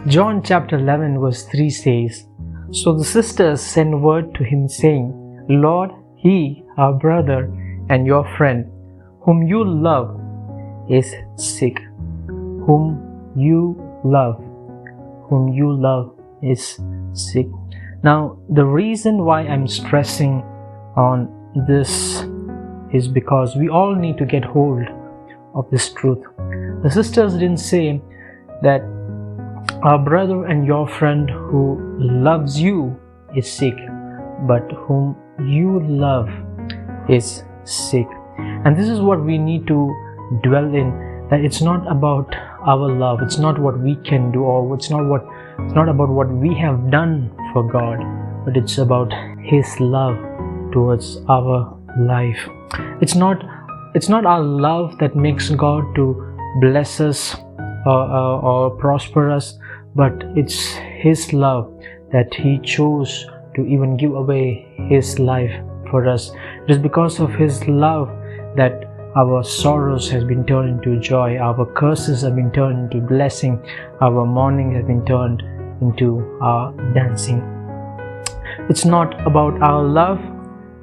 John chapter 11 verse 3 says, "So the sisters sent word to him saying, Lord, he, our brother and your friend, whom you love, is sick." Whom you love is sick. Now, the reason why I'm stressing on this is because we all need to get hold of this truth. The sisters didn't say that our brother and your friend who loves you is sick, but whom you love is sick. And this is what we need to dwell in, that it's not about our love, it's not what we can do, or it's not about what we have done for God, but it's about His love towards our life. It's not our love that makes God to bless us or prosper us, but it's His love that He chose to even give away His life for us. It is because of His love that our sorrows has been turned into joy, our curses have been turned into blessing, our mourning has been turned into our dancing. It's not about our love,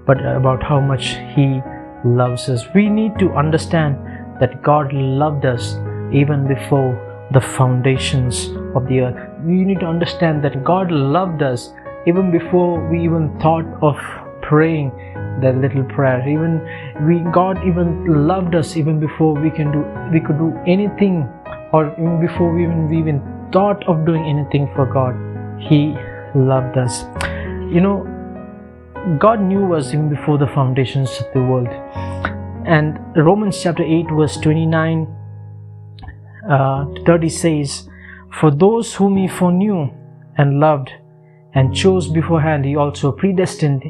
but about how much He loves us. We need to understand that God loved us even before the foundations of the earth. We need to understand that God loved us even before we even thought of praying that little prayer. God even loved us even before we could do anything, or even before we even thought of doing anything for God. He loved us. God knew us even before the foundations of the world. And Romans chapter 8 verse 29 to 30 says, "For those whom He foreknew and loved and chose beforehand, He also predestined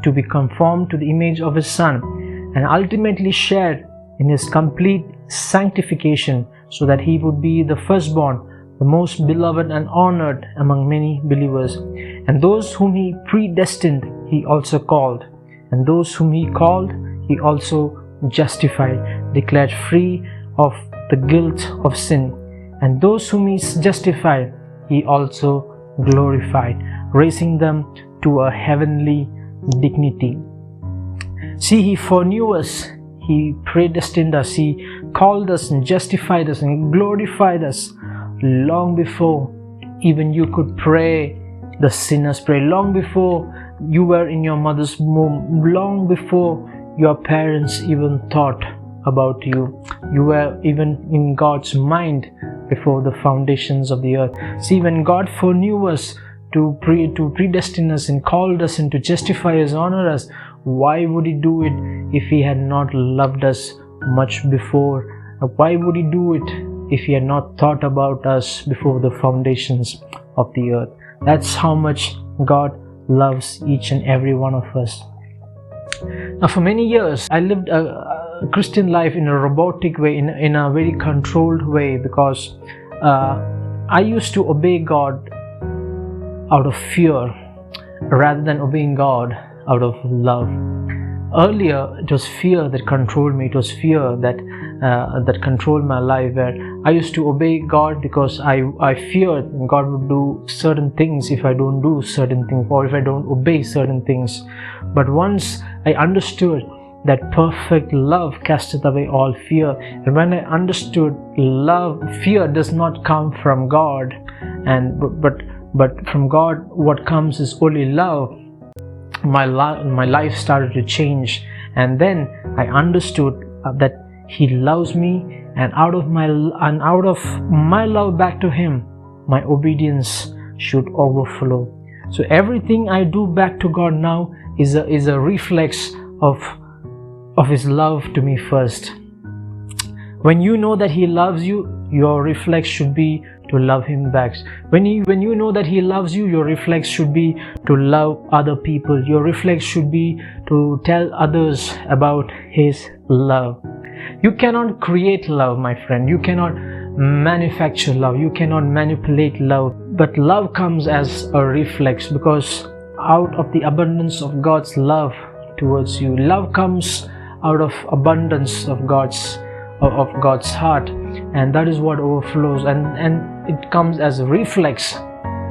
to be conformed to the image of His Son, and ultimately shared in His complete sanctification, so that He would be the firstborn, the most beloved and honored among many believers. And those whom He predestined, He also called. And those whom He called, He also justified, declared free of the guilt of sin. And those whom He justified, He also glorified, raising them to a heavenly dignity." See, He foreknew us, He predestined us, He called us and justified us and glorified us long before even you could pray the sinner's prayer, long before you were in your mother's womb, long before your parents even thought about you. You were even in God's mind before the foundations of the earth. See, when God foreknew us to predestine us and called us and to justify us, honor us, why would He do it if He had not loved us much before? Why would He do it if He had not thought about us before the foundations of the earth? That's how much God loves each and every one of us. Now, for many years, I lived a Christian life in a robotic way, in a very controlled way, because I used to obey God out of fear rather than obeying God out of love. Earlier, it was fear that controlled me. It was fear that controlled my life, where I used to obey God because I feared God would do certain things if I don't do certain things, or if I don't obey certain things. But once I understood that perfect love casteth away all fear, and when I understood fear does not come from God, but from God what comes is only love, my life started to change. And then I understood that He loves me, and out of my love back to Him, my obedience should overflow. So everything I do back to God now is a reflex of His love to me first. When you know that He loves you, your reflex should be to love Him back. When you know that He loves you, your reflex should be to love other people. Your reflex should be to tell others about His love. You cannot create love, my friend. You cannot manufacture love. You cannot manipulate love. But love comes as a reflex, because out of the abundance of God's love towards you, love comes out of abundance of God's of God's heart, and that is what overflows, and it comes as a reflex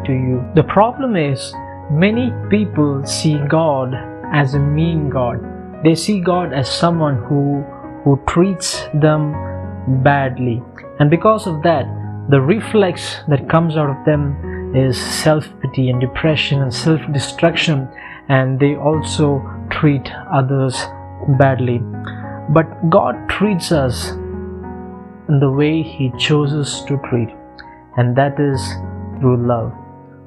to you. The problem is, many people see God as a mean God. They see God as someone who treats them badly, and because of that, the reflex that comes out of them is self-pity and depression and self-destruction, and they also treat others badly. But God treats us in the way He chooses to treat, and that is through love.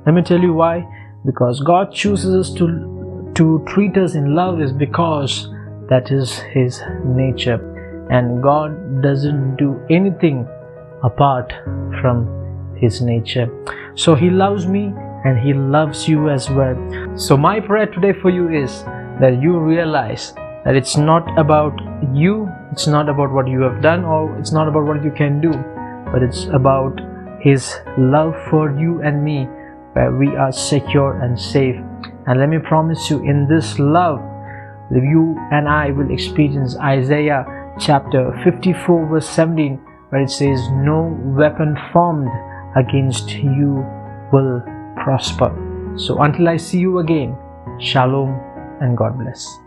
Let me tell you why. Because God chooses us to treat us in love is because that is His nature, and God doesn't do anything apart from His nature. So He loves me and He loves you as well. So my prayer today for you is that you realize that it's not about you, it's not about what you have done, or it's not about what you can do, but it's about His love for you and me, where we are secure and safe. And let me promise you, in this love, you and I will experience Isaiah chapter 54 verse 17, where it says, "No weapon formed against you will prosper." So until I see you again, Shalom and God bless.